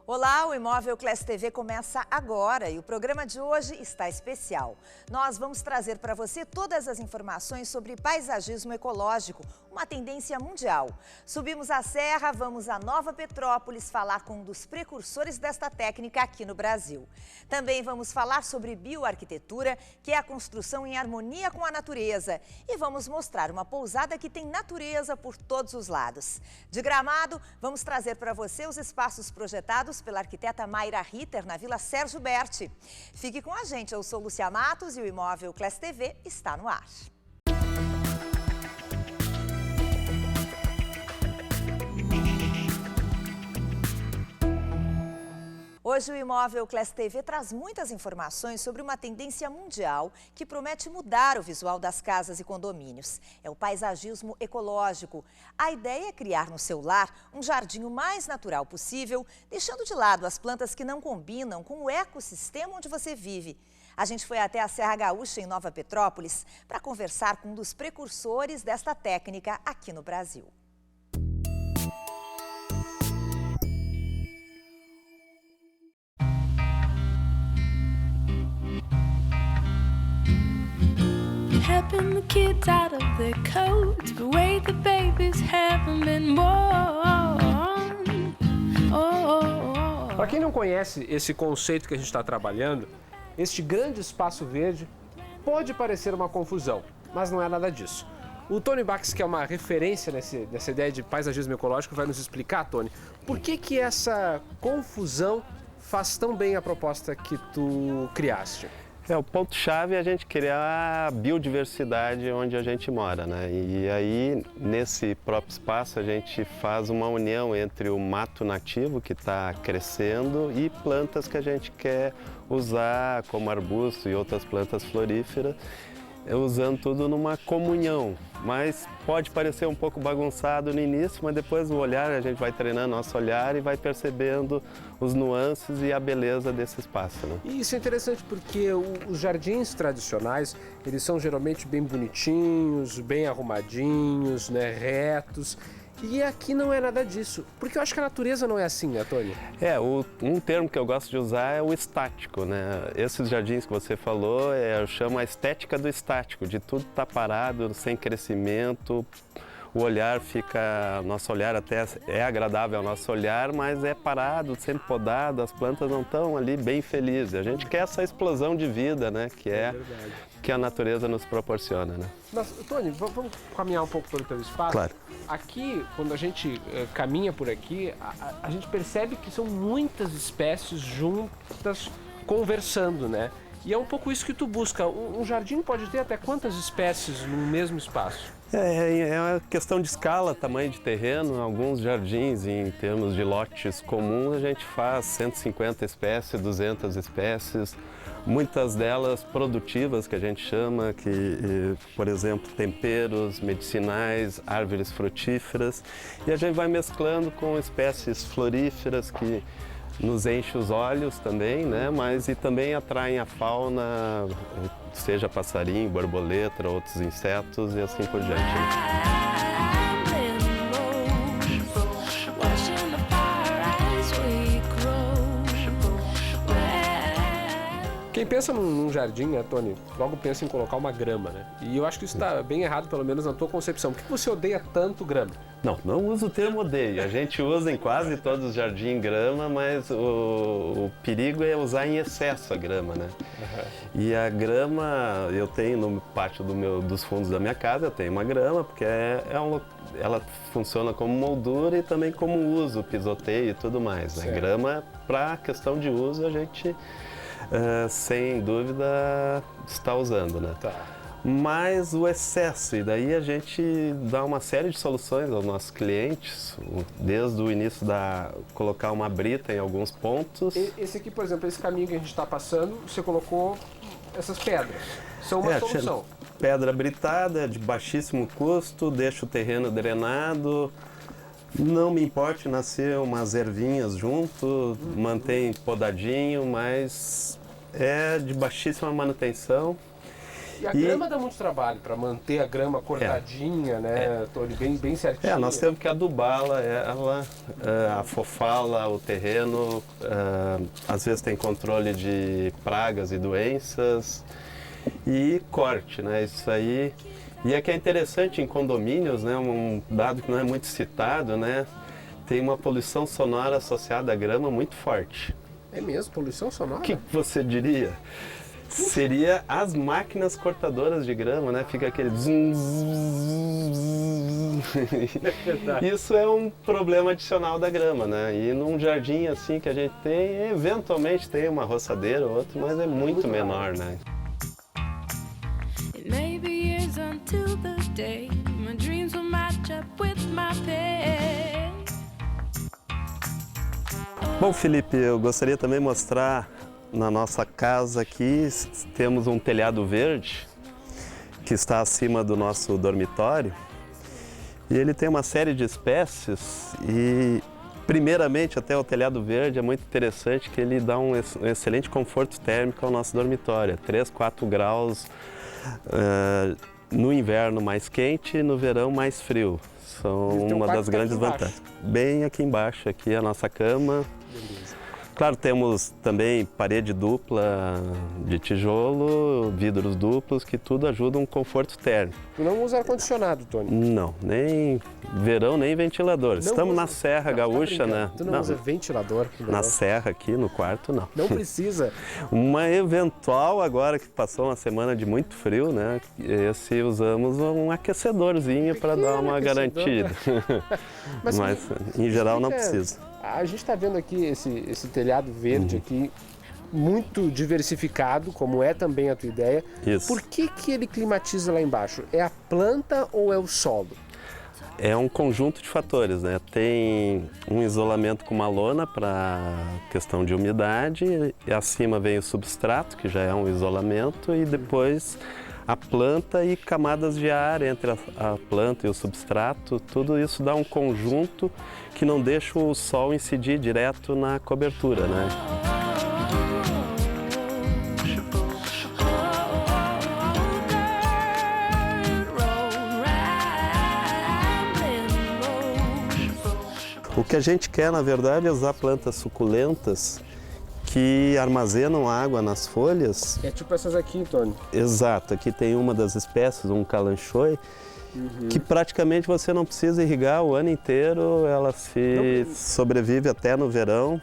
Olá, o Imóvel Class TV começa agora e o programa de hoje está especial. Nós vamos trazer para você todas as informações sobre paisagismo ecológico, uma tendência mundial. Subimos a serra, vamos a Nova Petrópolis falar com um dos precursores desta técnica aqui no Brasil. Também vamos falar sobre bioarquitetura, que é a construção em harmonia com a natureza. E vamos mostrar uma pousada que tem natureza por todos os lados. De Gramado, vamos trazer para você os espaços projetados pela arquiteta Mayra Ritter, na Vila Sérgio Berti. Fique com a gente, eu sou Lúcia Matos e o Imóvel Class TV está no ar. Hoje o Imóvel Class TV traz muitas informações sobre uma tendência mundial que promete mudar o visual das casas e condomínios. É o paisagismo ecológico. A ideia é criar no seu lar um jardim o mais natural possível, deixando de lado as plantas que não combinam com o ecossistema onde você vive. A gente foi até a Serra Gaúcha, em Nova Petrópolis, para conversar com um dos precursores desta técnica aqui no Brasil. Helping the kids out of their coats, the way the babies haven't been born. Para quem não conhece esse conceito que a gente está trabalhando, este grande espaço verde pode parecer uma confusão, mas não é nada disso. O Tony Bax, que é uma referência nessa ideia de paisagismo ecológico, vai nos explicar, Tony, por que essa confusão faz tão bem a proposta que tu criaste? O ponto-chave é a gente criar a biodiversidade onde a gente mora, né? E aí, nesse próprio espaço, a gente faz uma união entre o mato nativo que está crescendo e plantas que a gente quer usar, como arbusto e outras plantas floríferas, usando tudo numa comunhão. Mas pode parecer um pouco bagunçado no início, mas depois o olhar, a gente vai treinando nosso olhar e vai percebendo os nuances e a beleza desse espaço, né? E isso é interessante porque os jardins tradicionais, eles são geralmente bem bonitinhos, bem arrumadinhos, né, retos. E aqui não é nada disso, porque eu acho que a natureza não é assim, né, Tony? Um termo que eu gosto de usar é o estático, né? Esses jardins que você falou, eu chamo a estética do estático, de tudo estar parado, sem crescimento. O olhar nosso olhar até é agradável ao nosso olhar, mas é parado, sempre podado, as plantas não estão ali bem felizes. A gente quer essa explosão de vida, né, que a natureza nos proporciona, né? Mas, Tony, vamos caminhar um pouco pelo teu espaço? Claro. Aqui, quando a gente caminha por aqui, a gente percebe que são muitas espécies juntas conversando, né? E é um pouco isso que tu busca. Um jardim pode ter até quantas espécies no mesmo espaço? É uma questão de escala, tamanho de terreno. Alguns jardins, em termos de lotes comuns, a gente faz 150 espécies, 200 espécies. Muitas delas produtivas, que a gente chama, por exemplo, temperos, medicinais, árvores frutíferas. E a gente vai mesclando com espécies floríferas que nos enchem os olhos também, né? E também atraem a fauna, seja passarinho, borboleta, outros insetos e assim por diante. Quem pensa num jardim, né, Tony, logo pensa em colocar uma grama, né? E eu acho que isso está bem errado, pelo menos na tua concepção. Por que você odeia tanto grama? Não uso o termo odeio. A gente usa em quase todos os jardins grama, mas o perigo é usar em excesso a grama, né? Uhum. E a grama, eu tenho no pátio dos fundos da minha casa, eu tenho uma grama, porque ela funciona como moldura e também como uso, pisoteio e tudo mais, né? Grama, para questão de uso, a gente... sem dúvida está usando, né? Tá. Mas o excesso, e daí a gente dá uma série de soluções aos nossos clientes, desde o início colocar uma brita em alguns pontos. Esse aqui, por exemplo, esse caminho que a gente está passando, você colocou essas pedras, são uma solução. Pedra britada, de baixíssimo custo, deixa o terreno drenado. Não me importa nascer umas ervinhas junto, mantém podadinho, mas é de baixíssima manutenção. E a grama dá muito trabalho para manter a grama cortadinha, né, Tony, bem certinha. Nós temos que adubá-la, afofá-la, o terreno, às vezes tem controle de pragas e doenças e corte, né, isso aí. E é que é interessante em condomínios, né, um dado que não é muito citado, né, tem uma poluição sonora associada à grama muito forte. É mesmo? Poluição sonora? O que você diria? Seria as máquinas cortadoras de grama, né? Fica aquele zum, zum. Isso é um problema adicional da grama, né? E num jardim assim que a gente tem, eventualmente tem uma roçadeira ou outra, mas é muito menor, né? It may be years until the day my dreams will match up with my pay. Bom, Felipe, eu gostaria também de mostrar na nossa casa aqui, temos um telhado verde que está acima do nosso dormitório e ele tem uma série de espécies e primeiramente até o telhado verde é muito interessante que ele dá um excelente conforto térmico ao nosso dormitório, 3, 4 graus no inverno mais quente e no verão mais frio. São uma das grandes vantagens. Bem aqui embaixo, aqui a nossa cama. Beleza. Claro, temos também parede dupla de tijolo, vidros duplos, que tudo ajuda um conforto térmico. Tu não usa ar-condicionado, Tony? Não, nem verão, nem ventilador. Não Estamos usa... na Serra Gaúcha, né? Tu não usa ventilador? Na serra aqui, no quarto, não. Não precisa. Uma eventual, agora que passou uma semana de muito frio, né? Esse usamos um aquecedorzinho para dar uma garantida. Mas em geral não precisa. A gente está vendo aqui esse telhado verde aqui, muito diversificado, como é também a tua ideia. Isso. Por que ele climatiza lá embaixo? É a planta ou é o solo? É um conjunto de fatores, né? Tem um isolamento com uma lona para questão de umidade, e acima vem o substrato, que já é um isolamento, e depois a planta e camadas de ar entre a planta e o substrato, tudo isso dá um conjunto que não deixa o sol incidir direto na cobertura, né? O que a gente quer, na verdade, é usar plantas suculentas que armazenam água nas folhas. É tipo essas aqui, Tony. Exato, aqui tem uma das espécies, um calanchoe, que praticamente você não precisa irrigar o ano inteiro, ela sobrevive até no verão.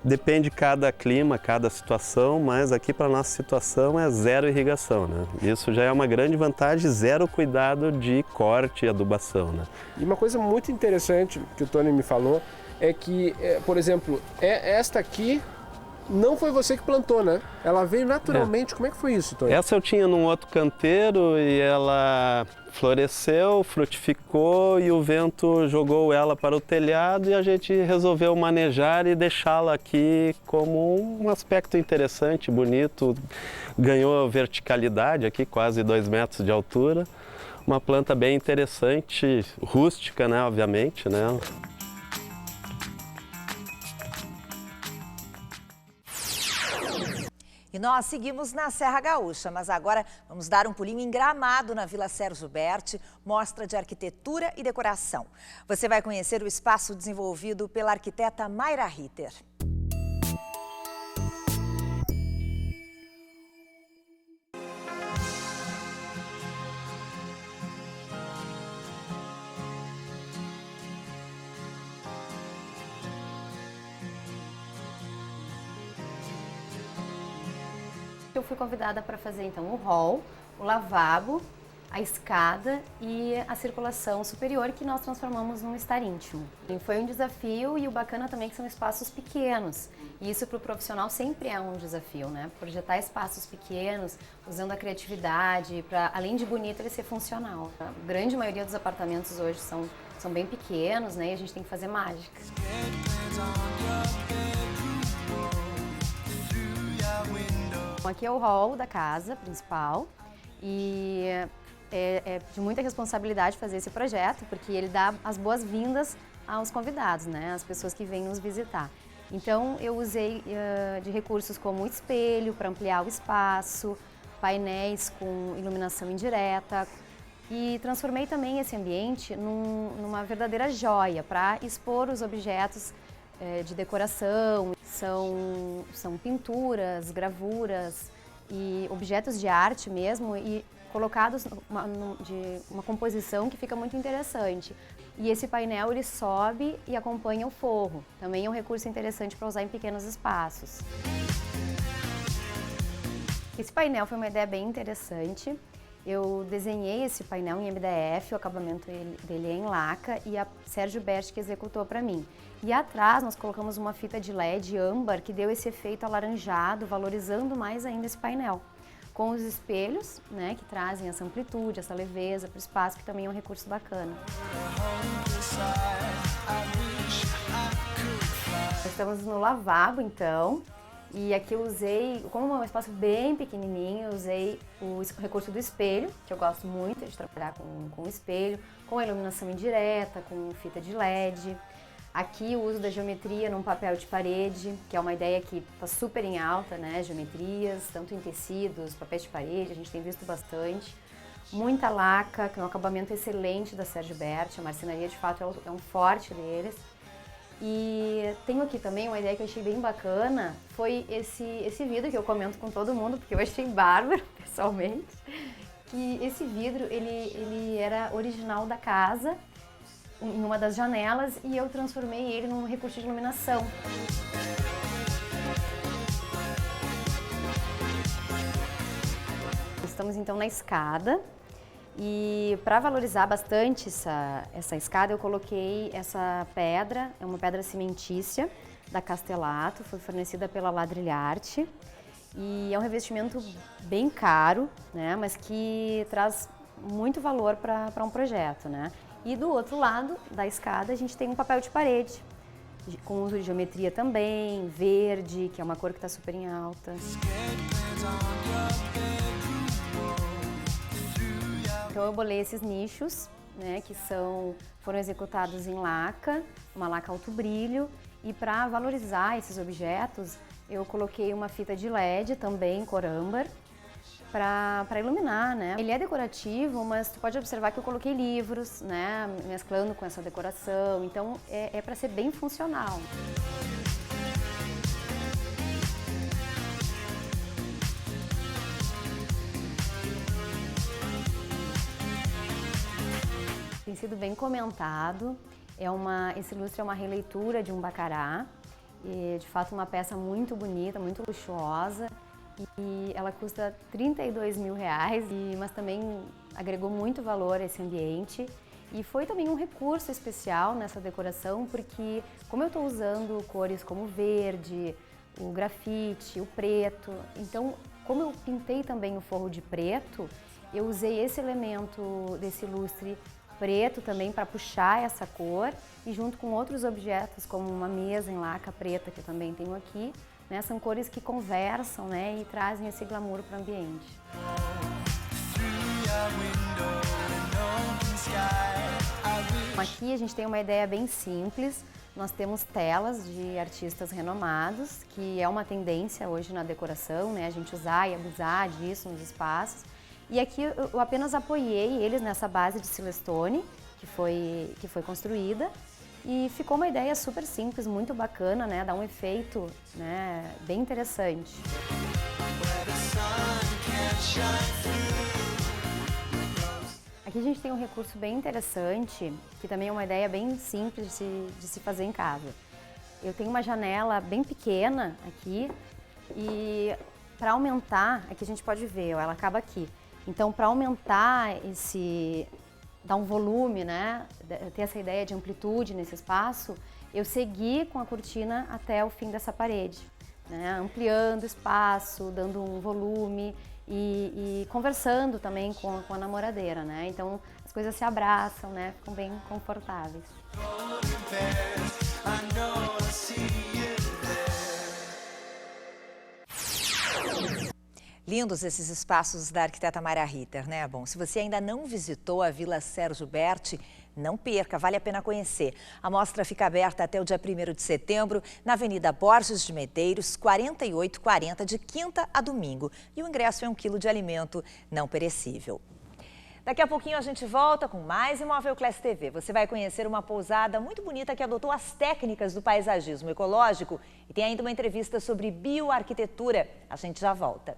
Depende de cada clima, cada situação, mas aqui para a nossa situação é zero irrigação, né? Isso já é uma grande vantagem, zero cuidado de corte e adubação, né? E uma coisa muito interessante que o Tony me falou é que, por exemplo, esta aqui não foi você que plantou, né? Ela veio naturalmente. Como é que foi isso, Tony? Essa eu tinha num outro canteiro e ela floresceu, frutificou e o vento jogou ela para o telhado e a gente resolveu manejar e deixá-la aqui como um aspecto interessante, bonito. Ganhou verticalidade aqui, quase 2 metros de altura. Uma planta bem interessante, rústica, né? Obviamente, né? E nós seguimos na Serra Gaúcha, mas agora vamos dar um pulinho em Gramado, na Vila Sérgio Berti, mostra de arquitetura e decoração. Você vai conhecer o espaço desenvolvido pela arquiteta Mayra Ritter. Eu fui convidada para fazer então o hall, o lavabo, a escada e a circulação superior que nós transformamos num estar íntimo. E foi um desafio e o bacana também que são espaços pequenos. E isso para o profissional sempre é um desafio, né? Projetar espaços pequenos, usando a criatividade, para além de bonito ele ser funcional. A grande maioria dos apartamentos hoje são bem pequenos, né? E a gente tem que fazer mágica. Aqui é o hall da casa principal e é de muita responsabilidade fazer esse projeto, porque ele dá as boas-vindas aos convidados, né, às pessoas que vêm nos visitar. Então eu usei de recursos como o espelho para ampliar o espaço, painéis com iluminação indireta e transformei também esse ambiente numa verdadeira joia para expor os objetos de decoração. São pinturas, gravuras e objetos de arte mesmo e colocados de uma composição que fica muito interessante. E esse painel ele sobe e acompanha o forro. Também é um recurso interessante para usar em pequenos espaços. Esse painel foi uma ideia bem interessante. Eu desenhei esse painel em MDF, o acabamento dele é em laca e a Sérgio Berti que executou para mim. E atrás nós colocamos uma fita de LED âmbar que deu esse efeito alaranjado, valorizando mais ainda esse painel. Com os espelhos, né, que trazem essa amplitude, essa leveza para o espaço, que também é um recurso bacana. Estamos no lavabo, então, e aqui eu usei, como é um espaço bem pequenininho, eu usei o recurso do espelho, que eu gosto muito de trabalhar com o espelho, com a iluminação indireta, com fita de LED. Aqui o uso da geometria num papel de parede, que é uma ideia que está super em alta, né? Geometrias, tanto em tecidos, papéis de parede, a gente tem visto bastante. Muita laca, que é um acabamento excelente da Sérgio Berti, a marcenaria de fato é um forte deles. E tenho aqui também uma ideia que eu achei bem bacana, foi esse vidro que eu comento com todo mundo, porque eu achei bárbaro, pessoalmente. Que esse vidro, ele era original da casa, em uma das janelas, e eu transformei ele num recurso de iluminação. Estamos então na escada e para valorizar bastante essa escada eu coloquei essa pedra, é uma pedra cimentícia da Castellato, foi fornecida pela Ladrilharte e é um revestimento bem caro, né, mas que traz muito valor para um projeto, né? E do outro lado da escada a gente tem um papel de parede, com uso de geometria também, verde, que é uma cor que está super em alta. Então eu bolei esses nichos, né, que foram executados em laca, uma laca alto brilho, e para valorizar esses objetos eu coloquei uma fita de LED também em cor âmbar, para iluminar, né? Ele é decorativo, mas tu pode observar que eu coloquei livros, né, mesclando com essa decoração, então é para ser bem funcional. Tem sido bem comentado, esse lustre é uma releitura de um Baccarat, e de fato uma peça muito bonita, muito luxuosa. E ela custa R$32 mil, mas também agregou muito valor a esse ambiente. E foi também um recurso especial nessa decoração, porque como eu estou usando cores como o verde, o grafite, o preto, então como eu pintei também o forro de preto, eu usei esse elemento desse lustre preto também para puxar essa cor e junto com outros objetos como uma mesa em laca preta que eu também tenho aqui, né, são cores que conversam, né, e trazem esse glamour para o ambiente. Aqui a gente tem uma ideia bem simples, nós temos telas de artistas renomados, que é uma tendência hoje na decoração, né, a gente usar e abusar disso nos espaços. E aqui eu apenas apoiei eles nessa base de Silestone, que foi construída. E ficou uma ideia super simples, muito bacana, né? Dá um efeito, né, bem interessante. Aqui a gente tem um recurso bem interessante, que também é uma ideia bem simples de se fazer em casa. Eu tenho uma janela bem pequena aqui e para aumentar, aqui a gente pode ver, ó, ela acaba aqui. Então, para aumentar dar um volume, né, ter essa ideia de amplitude nesse espaço, eu segui com a cortina até o fim dessa parede, né, ampliando o espaço, dando um volume e conversando também com a namoradeira, né, então as coisas se abraçam, né, ficam bem confortáveis. Lindos esses espaços da arquiteta Mayra Ritter, né? Bom, se você ainda não visitou a Vila Sérgio Berti, não perca, vale a pena conhecer. A mostra fica aberta até o dia 1º de setembro, na Avenida Borges de Medeiros, 4840, de quinta a domingo. E o ingresso é 1 quilo de alimento não perecível. Daqui a pouquinho a gente volta com mais Imóvel Class TV. Você vai conhecer uma pousada muito bonita que adotou as técnicas do paisagismo ecológico e tem ainda uma entrevista sobre bioarquitetura. A gente já volta.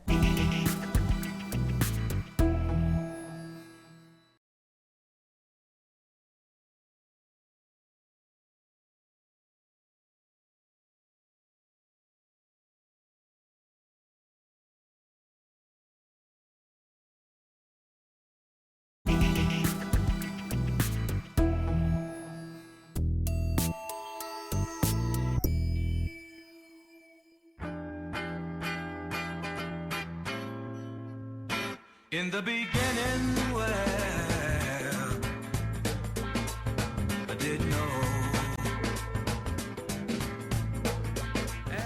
In the beginning, well, I didn't know.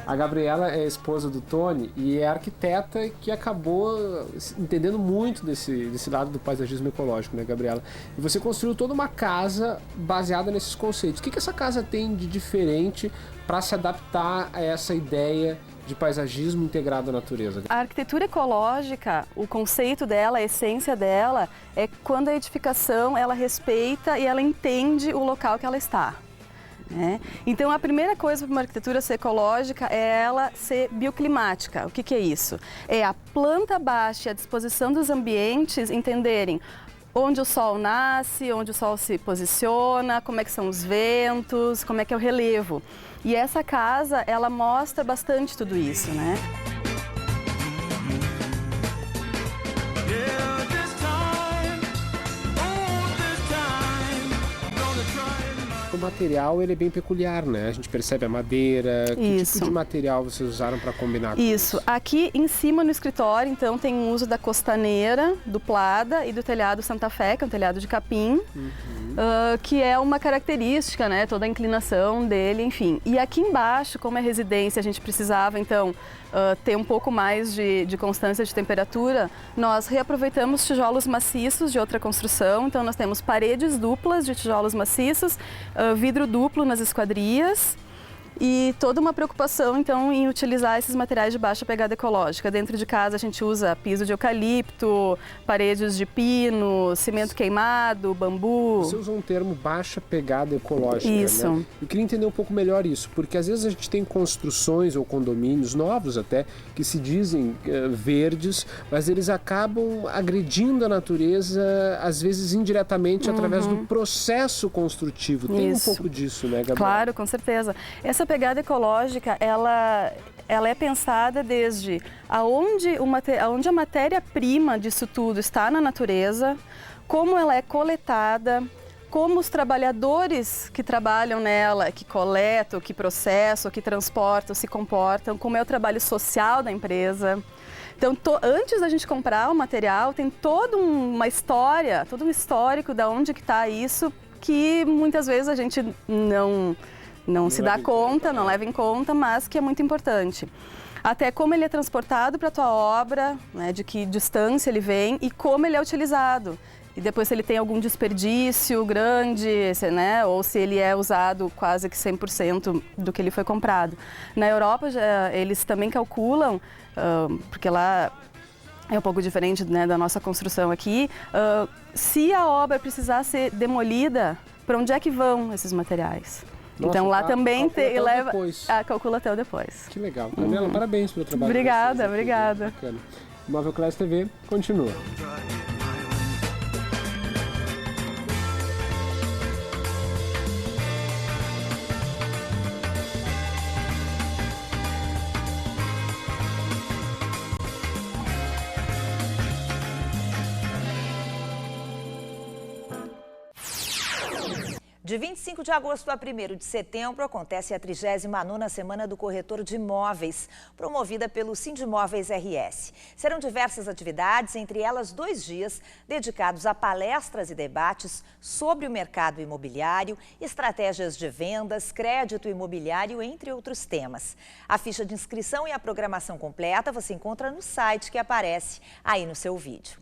A Gabriela é a esposa do Tony e é arquiteta que acabou entendendo muito desse lado do paisagismo ecológico, né, Gabriela? E você construiu toda uma casa baseada nesses conceitos. O que essa casa tem de diferente para se adaptar a essa ideia de paisagismo integrado à natureza? A arquitetura ecológica, o conceito dela, a essência dela, é quando a edificação ela respeita e ela entende o local que ela está. Né? Então a primeira coisa para uma arquitetura ser ecológica é ela ser bioclimática. O que é isso? É a planta baixa e a disposição dos ambientes entenderem onde o sol nasce, onde o sol se posiciona, como é que são os ventos, como é que é o relevo. E essa casa, ela mostra bastante tudo isso, né? O material ele é bem peculiar, né? A gente percebe a madeira. Que tipo de material vocês usaram para combinar com isso? Aqui em cima no escritório, então, tem o uso da costaneira, duplada e do telhado Santa Fé, que é um telhado de capim, que é uma característica, né? Toda a inclinação dele, enfim. E aqui embaixo, como é residência, a gente precisava, então, ter um pouco mais de constância de temperatura, nós reaproveitamos tijolos maciços de outra construção. Então, nós temos paredes duplas de tijolos maciços, vidro duplo nas esquadrias e toda uma preocupação, então, em utilizar esses materiais de baixa pegada ecológica. Dentro de casa a gente usa piso de eucalipto, paredes de pino, cimento queimado, bambu. Você usa um termo baixa pegada ecológica, isso. Né? Eu queria entender um pouco melhor isso, porque às vezes a gente tem construções ou condomínios novos até, que se dizem verdes, mas eles acabam agredindo a natureza, às vezes indiretamente, através do processo construtivo. Tem um pouco disso, né, Gabriela? Claro, com certeza. Essa pegada ecológica, ela é pensada desde aonde a matéria-prima disso tudo está na natureza, como ela é coletada, como os trabalhadores que trabalham nela, que coletam, que processam, que transportam, se comportam, como é o trabalho social da empresa. Então, antes da gente comprar o material, tem toda uma história, todo um histórico de onde que está isso, que muitas vezes a gente não se dá conta, não leva em conta, mas que é muito importante. Até como ele é transportado para a tua obra, né, de que distância ele vem e como ele é utilizado. E depois se ele tem algum desperdício grande, né, ou se ele é usado quase que 100% do que ele foi comprado. Na Europa, eles também calculam, porque lá é um pouco diferente, né, da nossa construção aqui, se a obra precisar ser demolida, para onde é que vão esses materiais? Nossa, então lá também calcula até o depois. Que legal. Gabriela, parabéns pelo trabalho. Obrigada, obrigada. Bacana. Imóvel Class TV continua. De 25 de agosto a 1º de setembro acontece a 39ª Semana do Corretor de Imóveis, promovida pelo Sindimóveis RS. Serão diversas atividades, entre elas 2 dias dedicados a palestras e debates sobre o mercado imobiliário, estratégias de vendas, crédito imobiliário, entre outros temas. A ficha de inscrição e a programação completa você encontra no site que aparece aí no seu vídeo.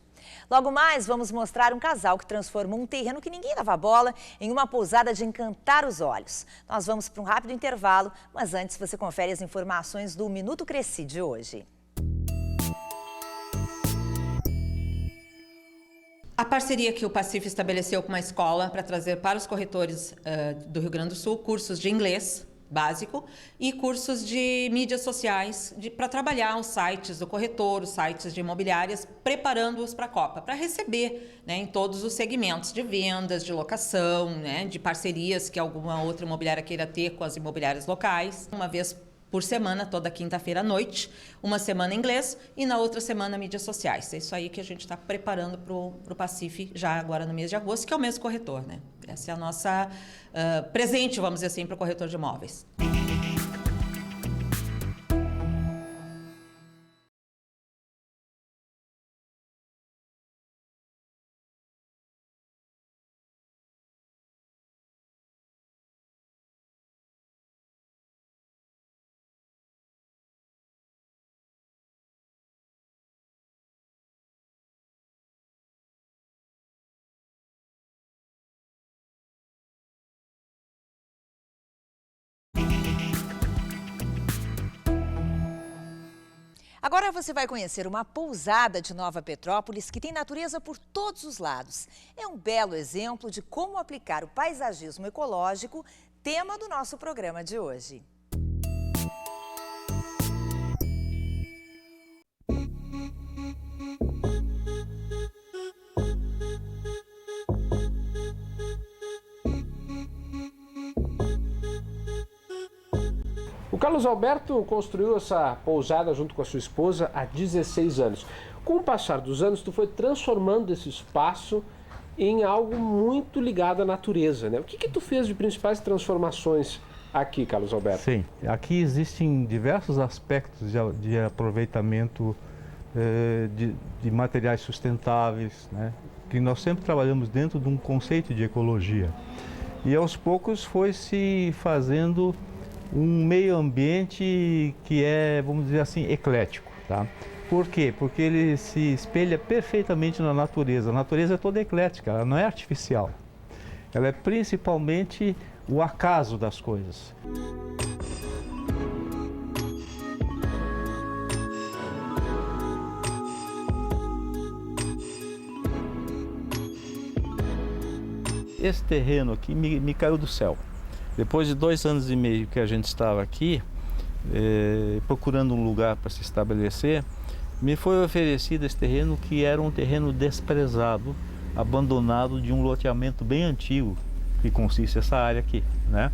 Logo mais, vamos mostrar um casal que transformou um terreno que ninguém dava bola em uma pousada de encantar os olhos. Nós vamos para um rápido intervalo, mas antes você confere as informações do Minuto Cresci de hoje. A parceria que o Pacif estabeleceu com uma escola para trazer para os corretores do Rio Grande do Sul cursos de inglês básico e cursos de mídias sociais para trabalhar os sites do corretor, os sites de imobiliárias, preparando-os para a Copa, para receber, né, em todos os segmentos de vendas, de locação, né, de parcerias que alguma outra imobiliária queira ter com as imobiliárias locais. Uma vez por semana, toda quinta-feira à noite, uma semana em inglês e na outra semana mídias sociais. É isso aí que a gente está preparando para o Pacif já agora no mês de agosto, que é o mês do corretor, né? Essa é a nossa presente, vamos dizer assim, para o corretor de imóveis. Agora você vai conhecer uma pousada de Nova Petrópolis que tem natureza por todos os lados. É um belo exemplo de como aplicar o paisagismo ecológico, tema do nosso programa de hoje. O Carlos Alberto construiu essa pousada junto com a sua esposa há 16 anos. Com o passar dos anos, tu foi transformando esse espaço em algo muito ligado à natureza, né? O que tu fez de principais transformações aqui, Carlos Alberto? Sim, aqui existem diversos aspectos de aproveitamento de materiais sustentáveis, né? Que nós sempre trabalhamos dentro de um conceito de ecologia. E aos poucos foi se fazendo um meio ambiente que é, vamos dizer assim, eclético, tá? Por quê? Porque ele se espelha perfeitamente na natureza. A natureza é toda eclética, ela não é artificial. Ela é principalmente o acaso das coisas. Esse terreno aqui me caiu do céu. Depois de 2 anos e meio que a gente estava aqui, procurando um lugar para se estabelecer, me foi oferecido esse terreno que era um terreno desprezado, abandonado de um loteamento bem antigo, que consiste essa área aqui, né?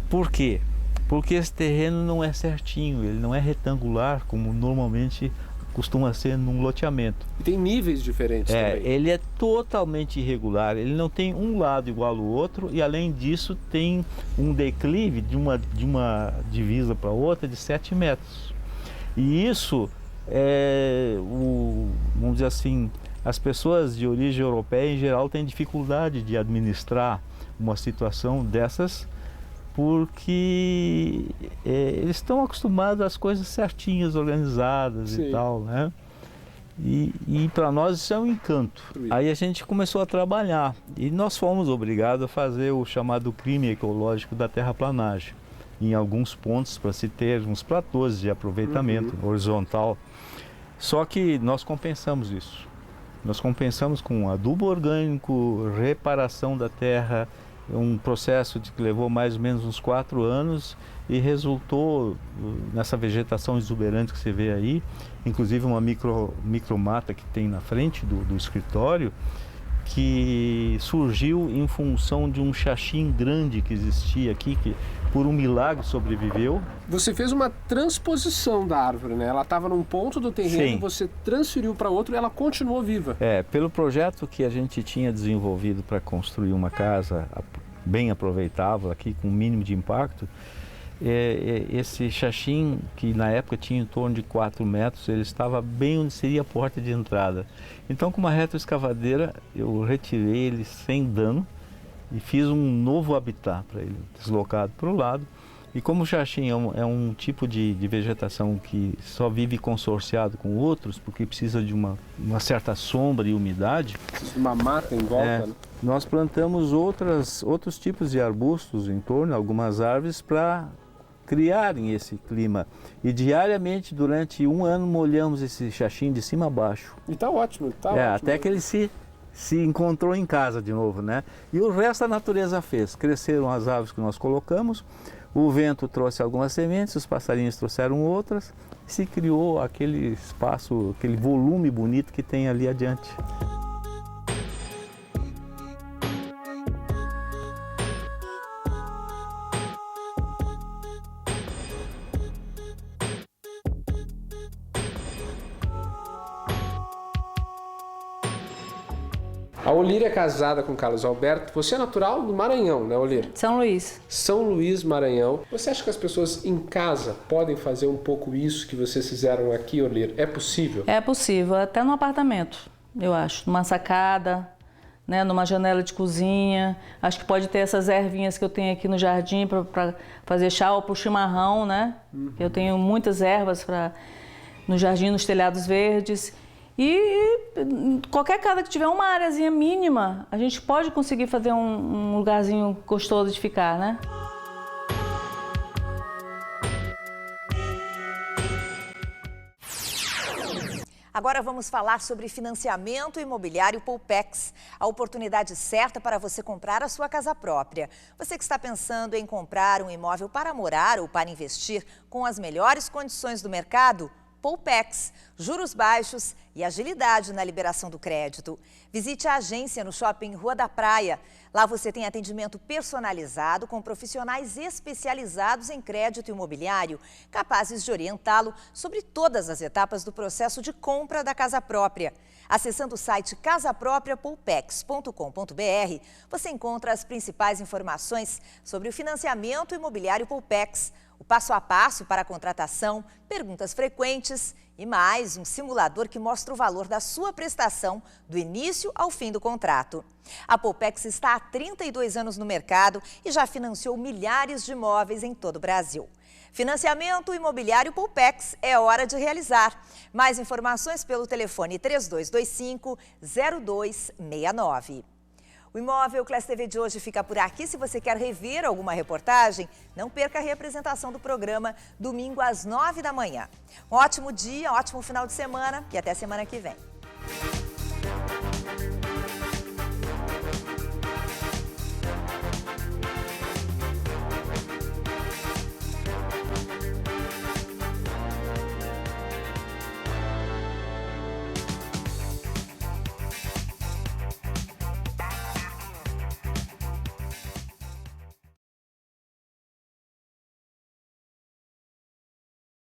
Por quê? Porque esse terreno não é certinho, ele não é retangular, como normalmente costuma ser num loteamento. E tem níveis diferentes também. Ele é totalmente irregular, ele não tem um lado igual ao outro e além disso tem um declive de uma divisa para outra de 7 metros. E isso, vamos dizer assim, as pessoas de origem europeia em geral têm dificuldade de administrar uma situação dessas porque eles estão acostumados às coisas certinhas, organizadas. Sim. E tal, né? E para nós isso é um encanto. Aí a gente começou a trabalhar e nós fomos obrigados a fazer o chamado crime ecológico da terraplanagem, em alguns pontos para se ter uns platôs de aproveitamento horizontal. Só que nós compensamos isso. Nós compensamos com adubo orgânico, reparação da terra, um processo que levou mais ou menos uns 4 anos e resultou nessa vegetação exuberante que você vê aí, inclusive uma micromata que tem na frente do escritório, que surgiu em função de um xaxim grande que existia aqui, que por um milagre sobreviveu. Você fez uma transposição da árvore, né? Ela estava num ponto do terreno, sim, você transferiu para outro e ela continuou viva. Pelo projeto que a gente tinha desenvolvido para construir uma casa bem aproveitável aqui, com o mínimo de impacto. Esse xaxim, que na época tinha em torno de 4 metros, ele estava bem onde seria a porta de entrada. Então, com uma retroescavadeira, eu retirei ele sem dano e fiz um novo habitat para ele, deslocado para o lado. E como o xaxim é um tipo de vegetação que só vive consorciado com outros, porque precisa de uma certa sombra e umidade. Uma mata em volta, né? Nós plantamos outros tipos de arbustos em torno, algumas árvores, para criarem esse clima. E diariamente, durante 1 ano, molhamos esse xaxim de cima a baixo. E tá ótimo, tá ótimo. Até que ele se encontrou em casa de novo, né? E o resto a natureza fez. Cresceram as árvores que nós colocamos, o vento trouxe algumas sementes, os passarinhos trouxeram outras, e se criou aquele espaço, aquele volume bonito que tem ali adiante. A Olíria é casada com Carlos Alberto. Você é natural do Maranhão, né, Olíria? São Luís. São Luís, Maranhão. Você acha que as pessoas em casa podem fazer um pouco isso que vocês fizeram aqui, Olíria? É possível? É possível, até no apartamento, eu acho. Numa sacada, né, numa janela de cozinha. Acho que pode ter essas ervinhas que eu tenho aqui no jardim para fazer chá ou para o chimarrão, né? Eu tenho muitas ervas no jardim, nos telhados verdes. E qualquer casa que tiver uma areazinha mínima, a gente pode conseguir fazer um lugarzinho gostoso de ficar, né? Agora vamos falar sobre financiamento imobiliário Poupex, a oportunidade certa para você comprar a sua casa própria. Você que está pensando em comprar um imóvel para morar ou para investir com as melhores condições do mercado? Poupex, juros baixos e agilidade na liberação do crédito. Visite a agência no Shopping Rua da Praia. Lá você tem atendimento personalizado com profissionais especializados em crédito imobiliário, capazes de orientá-lo sobre todas as etapas do processo de compra da casa própria. Acessando o site casapropriapoupex.com.br, você encontra as principais informações sobre o financiamento imobiliário Poupex, o passo a passo para a contratação, perguntas frequentes e mais um simulador que mostra o valor da sua prestação do início ao fim do contrato. A Poupex está há 32 anos no mercado e já financiou milhares de imóveis em todo o Brasil. Financiamento imobiliário Poupex é hora de realizar. Mais informações pelo telefone 3225-0269. O Imóvel Class TV de hoje fica por aqui. Se você quer rever alguma reportagem, não perca a reapresentação do programa domingo às 9 da manhã. Um ótimo dia, um ótimo final de semana e até semana que vem.